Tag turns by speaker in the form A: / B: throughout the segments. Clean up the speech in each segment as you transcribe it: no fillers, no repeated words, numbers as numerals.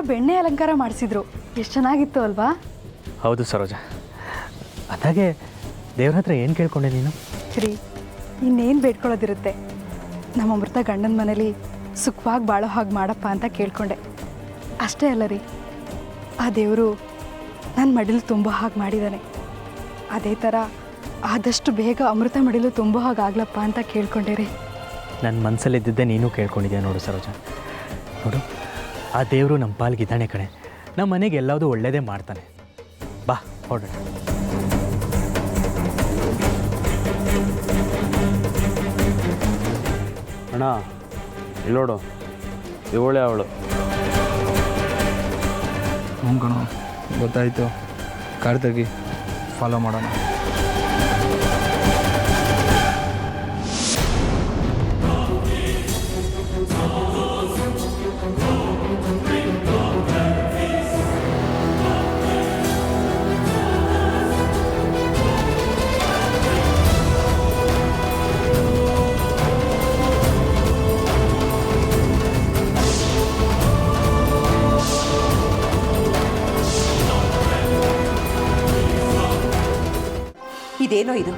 A: ಬೆಣ್ಣೆ ಅಲಂಕಾರ ಮಾಡಿಸಿದ್ರು. ಎಷ್ಟು ಚೆನ್ನಾಗಿತ್ತು ಅಲ್ವಾ?
B: ಹೌದು ಸರೋಜ. ಅದಾಗೆ ದೇವ್ರ ಹತ್ರ ಏನು ಕೇಳ್ಕೊಂಡೆ ನೀನು?
A: ರೀ, ಇನ್ನೇನು ಬೇಡ್ಕೊಳ್ಳೋದಿರುತ್ತೆ. ನಮ್ಮ ಅಮೃತ ಗಂಡನ ಮನೇಲಿ ಸುಖವಾಗಿ ಬಾಳೋ ಹಾಗೆ ಮಾಡಪ್ಪ ಅಂತ ಕೇಳ್ಕೊಂಡೆ. ಅಷ್ಟೇ ಅಲ್ಲ ರೀ, ಆ ದೇವರು ನನ್ನ ಮಡಿಲು ತುಂಬ ಹಾಗೆ ಮಾಡಿದ್ದಾನೆ. ಅದೇ ಥರ ಆದಷ್ಟು ಬೇಗ ಅಮೃತ ಮಡಿಲು ತುಂಬ ಹಾಗಾಗ್ಲಪ್ಪ ಅಂತ ಕೇಳ್ಕೊಂಡೆ ರೀ.
B: ನನ್ನ ಮನಸ್ಸಲ್ಲಿದ್ದಿದ್ದೆ ನೀನು ಕೇಳ್ಕೊಂಡಿದ್ಯಾ ನೋಡು ಸರೋಜ. ನೋಡು, ಆ ದೇವರು ನಮ್ಮ ಪಾಲ್ಗಿದ್ದಾನೆ ಕಣೆ. ನಮ್ಮ ಮನೆಗೆ ಎಲ್ಲದೂ ಒಳ್ಳೆಯದೇ ಮಾಡ್ತಾನೆ. ಬಾ ಹೊರಡೋಣ.
C: ಅಣ್ಣ ಇಲ್ಲೋಡು, ಇವಳೆ ಅವಳು.
D: ಹ್ಞೂ ಕಣೋ, ಗೊತ್ತಾಯಿತು. ಕಾರ್ ತೆಗಿ, ಫಾಲೋ ಮಾಡೋಣ.
E: ಇದೇನೋ ಇದು,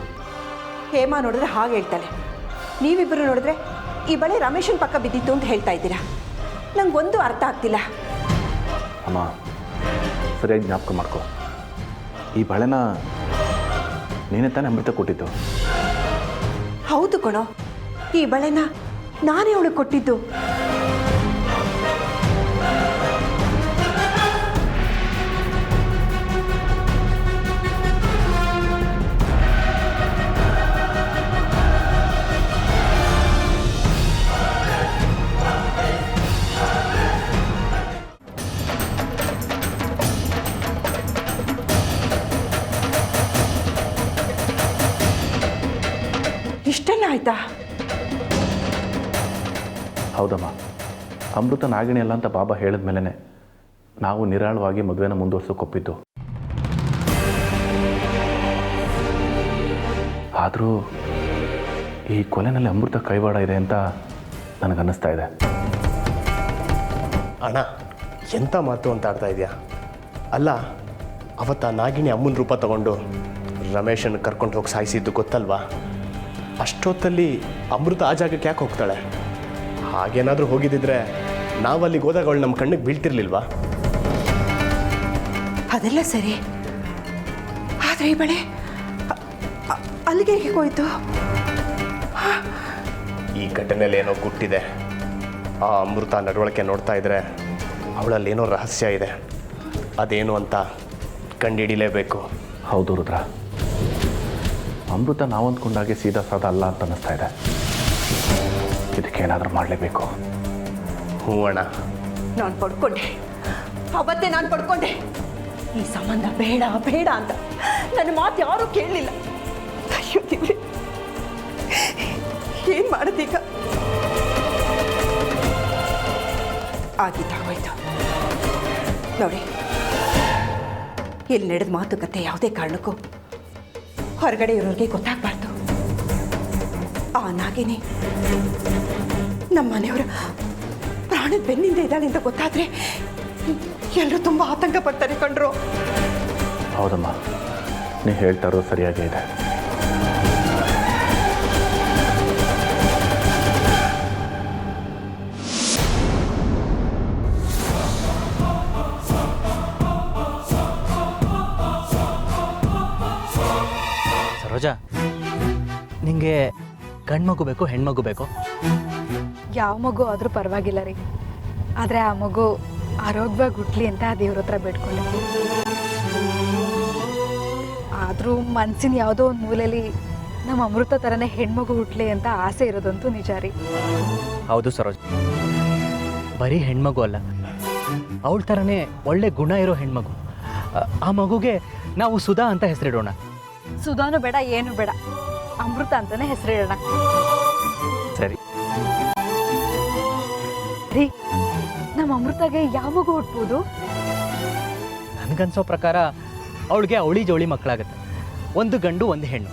E: ಹೇಮಾ ನೋಡಿದ್ರೆ ಹಾಗೆ ಹೇಳ್ತಾಳೆ, ನೀವಿಬ್ಬರು ನೋಡಿದ್ರೆ ಈ ಬಳೆ ರಮೇಶನ ಪಕ್ಕ ಬಿದ್ದಿತ್ತು ಅಂತ ಹೇಳ್ತಾ ಇದ್ದೀರಾ. ನಂಗೊಂದು ಅರ್ಥ ಆಗ್ತಿಲ್ಲ.
F: ಅಮ್ಮ, ಸರಿಯಾಗಿ ಜ್ಞಾಪಕ ಮಾಡ್ಕೊ. ಈ ಬಳೆನ ನೀನೇ ತಾನೇ ಅಮೃತ ಕೊಟ್ಟಿದ್ದು?
E: ಹೌದು ಕಣೋ, ಈ ಬಳೆನ ನಾನೇ ಅವಳು ಕೊಟ್ಟಿದ್ದು. ಇಷ್ಟೆಲ್ಲ ಆಯ್ತಾ?
F: ಹೌದಮ್ಮ, ಅಮೃತ ನಾಗಿಣಿ ಅಲ್ಲ ಅಂತ ಬಾಬಾ ಹೇಳಿದ ಮೇಲೆ ನಾವು ನಿರಾಳವಾಗಿ ಮದುವೆನ ಮುಂದುವರ್ಸೋಕೊಪ್ಪಿದ್ದು. ಆದರೂ ಈ ಕೊಲೆನಲ್ಲಿ ಅಮೃತ ಕೈವಾಡ ಇದೆ ಅಂತ ನನಗನ್ನಿಸ್ತಾ ಇದೆ.
G: ಅಣ್ಣ, ಎಂಥ ಮಾತು ಅಂತ ಆಡ್ತಾ ಇದೆಯಾ? ಅಲ್ಲ, ಅವತ್ತ ನಾಗಿಣಿ ಅಮ್ಮನ ರೂಪ ತಗೊಂಡು ರಮೇಶನ ಕರ್ಕೊಂಡು ಹೋಗಿ ಸಾಯಿಸಿದ್ದು ಗೊತ್ತಲ್ವಾ? ಅಷ್ಟೊತ್ತಲ್ಲಿ ಅಮೃತ ಆ ಜಾಗಕ್ಕೆ ಯಾಕೆ ಹೋಗ್ತಾಳೆ? ಹಾಗೇನಾದರೂ ಹೋಗಿದ್ದಿದ್ರೆ ನಾವು ಅಲ್ಲಿಗೆ ಹೋದಾಗ ಅವಳು ನಮ್ಮ ಕಣ್ಣಿಗೆ ಬೀಳ್ತಿರ್ಲಿಲ್ವಾ?
E: ಅದೆಲ್ಲ ಸರಿ, ಆದರೆ ಈ ಬಳೆ ಅಲ್ಲಿಗೆ ಹೇಗೆ ಹೋಯ್ತು?
G: ಈ ಘಟನೆಯಲ್ಲಿ ಏನೋ ಗುಟ್ಟಿದೆ. ಆ ಅಮೃತ ನಡವಳಿಕೆ ನೋಡ್ತಾ ಇದ್ರೆ ಅವಳಲ್ಲಿ ಏನೋ ರಹಸ್ಯ ಇದೆ. ಅದೇನು ಅಂತ ಕಂಡುಹಿಡಿಲೇಬೇಕು.
F: ಹೌದು ರುದ್ರ, ಅಮೃತ ನಾವು ಅಂದ್ಕೊಂಡಾಗೆ ಸೀದಾ ಸಾದಾ ಅಲ್ಲ ಅಂತ ಅನ್ನಿಸ್ತಾ ಇದೆ. ಇದಕ್ಕೇನಾದರೂ ಮಾಡಲೇಬೇಕು.
G: ಹ್ಞೂ ಅಣ್ಣ,
E: ನಾನು ಪಡ್ಕೊಂಡೆ, ಅವತ್ತೇ ನಾನು ಪಡ್ಕೊಂಡೆ. ಈ ಸಂಬಂಧ ಬೇಡ ಬೇಡ ಅಂತ ನನ್ನ ಮಾತು ಯಾರೂ ಕೇಳಲಿಲ್ಲ. ಅಯ್ಯೋ ದೇವ್ರೆ, ಏನು ಮಾಡೋದೀಗ? ಆಗಿದ್ದಾಗೋಯ್ತು ನೋಡಿ. ಇಲ್ಲಿ ನಡೆದ ಮಾತುಕತೆ ಯಾವುದೇ ಕಾರಣಕ್ಕೂ ಹೊರಗಡೆ ಇರೋರಿಗೆ ಗೊತ್ತಾಗಬಾರ್ದು. ಆ ನಾಗಿನಿ ನಮ್ಮ ಮನೆಯವರ ಪ್ರಾಣದ ಬೆನ್ನಿಂದ ಇದ್ದಾಳೆ ಅಂತ ಗೊತ್ತಾದರೆ ಎಲ್ಲರೂ ತುಂಬ ಆತಂಕ ಪಡ್ತಾರೆ ಕಂಡ್ರು.
F: ಹೌದಮ್ಮ, ನೀ ಹೇಳ್ತಾ ಇರೋದು ಸರಿಯಾಗೇ ಇದೆ.
B: ಸರೋಜಾ, ನಿಂಗೆ ಗಂಡ್ಮಗು ಬೇಕು ಹೆಣ್ಮಗು ಬೇಕು?
A: ಯಾವ ಮಗು ಆದರೂ ಪರವಾಗಿಲ್ಲ ರೀ, ಆದರೆ ಆ ಮಗು ಆರೋಗ್ಯವಾಗಿ ಹುಟ್ಲಿ ಅಂತ ದೇವ್ರ ಹತ್ರ ಬೇಡ್ಕೊಂಡಿದ್ವಿ. ಆದರೂ ಮನಸ್ಸಿನ ಯಾವುದೋ ಒಂದು ಮೂಲೆಯಲ್ಲಿ ನಮ್ಮ ಅಮೃತ ಥರನೇ ಹೆಣ್ಮಗು ಹುಟ್ಲಿ ಅಂತ ಆಸೆ ಇರೋದಂತೂ ನಿಜ ರೀ.
B: ಹೌದು ಸರೋಜ, ಬರೀ ಹೆಣ್ಮಗು ಅಲ್ಲ, ಅವಳ ಥರನೇ ಒಳ್ಳೆ ಗುಣ ಇರೋ ಹೆಣ್ಮಗು. ಆ ಮಗುಗೆ ನಾವು ಸುಧಾ ಅಂತ ಹೆಸರಿಡೋಣ.
A: ಸುಧಾನು ಬೇಡ, ಏನು ಬೇಡ, ಅಮೃತ ಅಂತಾನೆ ಹೆಸರಿಡೋಣ.
B: ಸರಿ
A: ರೀ, ನಮ್ಮ ಅಮೃತಗೆ ಯಾವ ಮಗು ಹುಟ್ಬೋದು?
B: ನನಗನ್ಸೋ ಪ್ರಕಾರ ಅವಳಿಗೆ ಅವಳಿ ಜವಳಿ ಮಕ್ಕಳಾಗತ್ತೆ. ಒಂದು ಗಂಡು ಒಂದು ಹೆಣ್ಣು.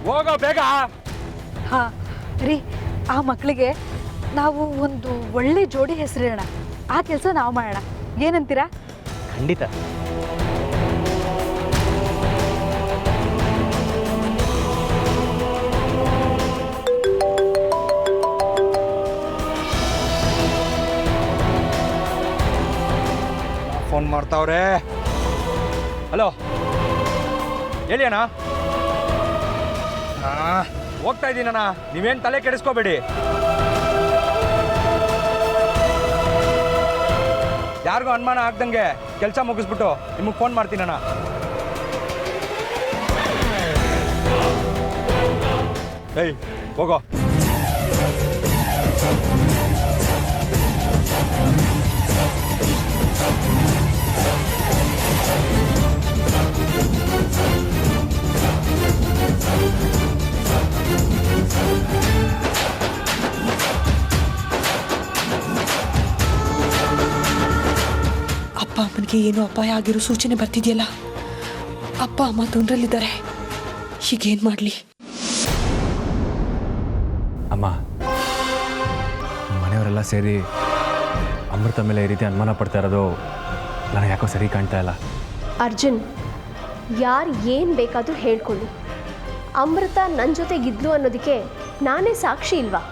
C: ಹೋಗೋ ಬೇಗ.
A: ಹಾಂ, ರೀ ಆ ಮಕ್ಕಳಿಗೆ ನಾವು ಒಂದು ಒಳ್ಳೆ ಜೋಡಿ ಹೆಸರಿಡೋಣ. ಆ ಕೆಲಸ ನಾವು ಮಾಡೋಣ, ಏನಂತೀರಾ?
B: ಖಂಡಿತ.
D: ಫೋನ್ ಮಾಡ್ತಾವ್ರೆ. ಹಲೋ, ಹೇಳಿ ಅಣ್ಣ. ಹೋಗ್ತಾ ಇದ್ದೀನಣ್ಣ, ನೀವೇನು ತಲೆ ಕೆಡಿಸ್ಕೋಬೇಡಿ. ಯಾರಿಗೂ ಅನುಮಾನ ಆಗ್ದಂಗೆ ಕೆಲಸ ಮುಗಿಸ್ಬಿಟ್ಟು ನಿಮಗೆ ಫೋನ್ ಮಾಡ್ತೀನಣ್ಣ. ಏಯ್ ಹೋಗೋ.
H: ಅಪ್ಪ ಅಮ್ಮನಿಗೆ ಏನೋ ಅಪಾಯ ಆಗಿರೋ ಸೂಚನೆ ಬರ್ತಿದೆಯಲ್ಲ. ಅಪ್ಪ ಅಮ್ಮ ತೊಂದರೆಯಲ್ಲಿದ್ದಾರೆ. ಹೀಗೇನು ಮಾಡಲಿ?
I: ಅಮ್ಮ, ಮನೆಯವರೆಲ್ಲ ಸೇರಿ ಅಮೃತ ಮೇಲೆ ಈ ರೀತಿ ಅನುಮಾನ ಪಡ್ತಾ ಇರೋದು ನನಗೆ ಯಾಕೋ ಸರಿ ಕಾಣ್ತಾ ಇಲ್ಲ.
J: ಅರ್ಜುನ್, ಯಾರು ಏನು ಬೇಕಾದರೂ ಹೇಳ್ಕೊಳ್ಳಿ, ಅಮೃತ ನನ್ನ ಜೊತೆಗಿದ್ಲು ಅನ್ನೋದಕ್ಕೆ ನಾನೇ ಸಾಕ್ಷಿ ಇಲ್ವಾ?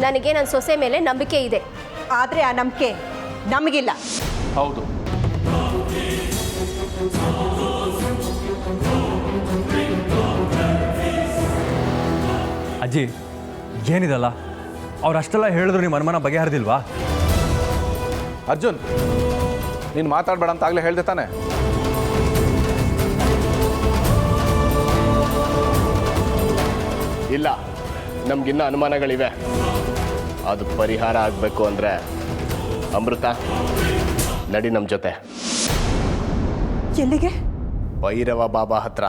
J: ನನಗೆ ನನ್ನ ಸೊಸೆ ಮೇಲೆ ನಂಬಿಕೆ ಇದೆ.
E: ಆದರೆ ಆ ನಂಬಿಕೆ ನಮಗಿಲ್ಲ.
F: ಹೌದು,
I: ಅಜ್ಜಿ, ಏನಿದಲ್ಲ? ಅವ್ರು ಅಷ್ಟೆಲ್ಲ ಹೇಳಿದ್ರು ನಿಮ್ಮ ಅನುಮಾನ ಬಗೆಹರಿದಿಲ್ವಾ?
F: ಅರ್ಜುನ್, ನೀನು ಮಾತಾಡಬೇಡ ಅಂತ ಆಗಲೇ ಹೇಳ್ದೆ ತಾನೆ?
G: ಇಲ್ಲ, ನಮಗಿನ್ನ ಅನುಮಾನಗಳಿವೆ. ಅದು ಪರಿಹಾರ ಆಗಬೇಕು ಅಂದರೆ ಅಮೃತ ನಡಿ ನಮ್ಮ ಜೊತೆ.
E: ಎಲ್ಲಿಗೆ?
G: ಭೈರವ ಬಾಬಾ ಹತ್ರ.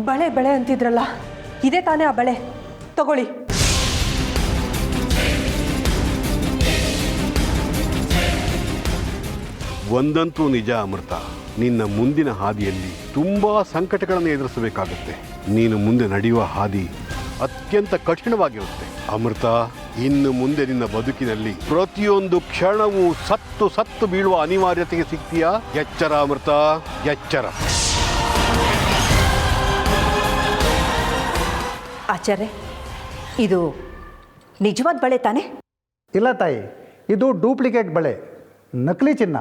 E: ಬಳೆ ಬಳೆ ಅಂತಿದ್ರಲ್ಲ, ಇದೇ ತಾನೇ ಆ ಬಳೆ, ತಗೊಳ್ಳಿ.
K: ಒಂದಂತೂ ನಿಜ ಅಮೃತ, ನಿನ್ನ ಮುಂದಿನ ಹಾದಿಯಲ್ಲಿ ತುಂಬಾ ಸಂಕಟಗಳನ್ನು ಎದುರಿಸಬೇಕಾಗುತ್ತೆ. ನೀನು ಮುಂದೆ ನಡೆಯುವ ಹಾದಿ ಅತ್ಯಂತ ಕಠಿಣವಾಗಿರುತ್ತೆ ಅಮೃತ. ಇನ್ನು ಮುಂದೆ ನಿನ್ನ ಬದುಕಿನಲ್ಲಿ ಪ್ರತಿಯೊಂದು ಕ್ಷಣವೂ ಸತ್ತು ಸತ್ತು ಬೀಳುವ ಅನಿವಾರ್ಯತೆಗೆ ಸಿಗ್ತೀಯಾ? ಎಚ್ಚರ ಅಮೃತ, ಎಚ್ಚರ.
E: ಆಚಾರ್ಯ, ಇದು ನಿಜವಾದ ಬಳೆ ತಾನೇ?
L: ಇಲ್ಲ ತಾಯಿ, ಇದು ಡೂಪ್ಲಿಕೇಟ್ ಬಳೆ, ನಕಲಿ ಚಿನ್ನ.